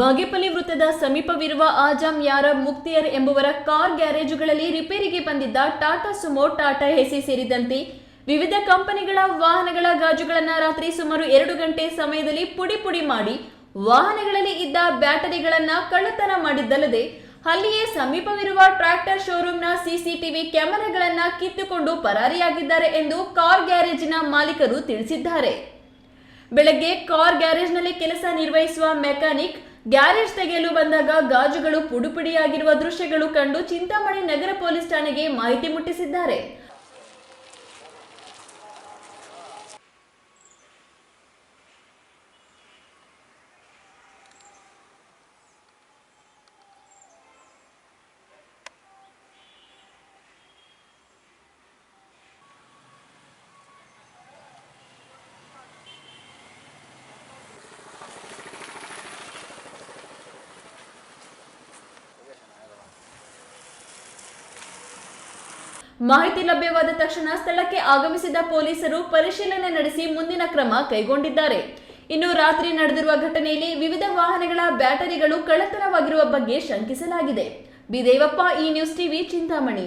ಬಾಗೇಪಲ್ಲಿ ವೃತ್ತದ ಸಮೀಪವಿರುವ ಆಜಾಮ್ ಯಾರಬ್ ಮುಕ್ತಿಯರ್ ಎಂಬುವರ ಕಾರ್ ಗ್ಯಾರೇಜುಗಳಲ್ಲಿ ರಿಪೇರಿಗೆ ಬಂದಿದ್ದ ಟಾಟಾ ಸುಮೋ, ಟಾಟಾ ಎಸಿ ಸೇರಿದಂತೆ ವಿವಿಧ ಕಂಪನಿಗಳ ವಾಹನಗಳ ಗಾಜುಗಳನ್ನು ರಾತ್ರಿ ಸುಮಾರು 2 ಗಂಟೆ ಸಮಯದಲ್ಲಿ ಪುಡಿ ಮಾಡಿ ವಾಹನಗಳಲ್ಲಿ ಇದ್ದ ಬ್ಯಾಟರಿಗಳನ್ನು ಕಳ್ಳತನ ಮಾಡಿದ್ದಲ್ಲದೆ ಅಲ್ಲಿಯೇ ಸಮೀಪವಿರುವ ಟ್ರ್ಯಾಕ್ಟರ್ ಶೋರೂಮ್ನ ಸಿಸಿಟಿವಿ ಕ್ಯಾಮೆರಾಗಳನ್ನು ಕಿತ್ತುಕೊಂಡು ಪರಾರಿಯಾಗಿದ್ದಾರೆ ಎಂದು ಕಾರ್ ಗ್ಯಾರೇಜಿನ ಮಾಲೀಕರು ತಿಳಿಸಿದ್ದಾರೆ. ಬೆಳಗ್ಗೆ ಕಾರ್ ಗ್ಯಾರೇಜ್ನಲ್ಲಿ ಕೆಲಸ ನಿರ್ವಹಿಸುವ ಮೆಕ್ಯಾನಿಕ್ ಗ್ಯಾರೇಜ್ ತೆಗೆಯಲು ಬಂದಾಗ ಗಾಜುಗಳು ಪುಡಿಯಾಗಿರುವ ದೃಶ್ಯಗಳು ಕಂಡು ಚಿಂತಾಮಣಿ ನಗರ ಪೊಲೀಸ್ ಠಾಣೆಗೆ ಮಾಹಿತಿ ಮುಟ್ಟಿಸಿದ್ದಾರೆ. ಮಾಹಿತಿ ಲಭ್ಯವಾದ ತಕ್ಷಣ ಸ್ಥಳಕ್ಕೆ ಆಗಮಿಸಿದ ಪೊಲೀಸರು ಪರಿಶೀಲನೆ ನಡೆಸಿ ಮುಂದಿನ ಕ್ರಮ ಕೈಗೊಂಡಿದ್ದಾರೆ. ಇನ್ನು ರಾತ್ರಿ ನಡೆದಿರುವ ಘಟನೆಯಲ್ಲಿ ವಿವಿಧ ವಾಹನಗಳ ಬ್ಯಾಟರಿಗಳು ಕಳ್ಳತನವಾಗಿರುವ ಬಗ್ಗೆ ಶಂಕಿಸಲಾಗಿದೆ. ಬಿ. ದೇವಪ್ಪ, ಈ ನ್ಯೂಸ್ ಟಿವಿ, ಚಿಂತಾಮಣಿ.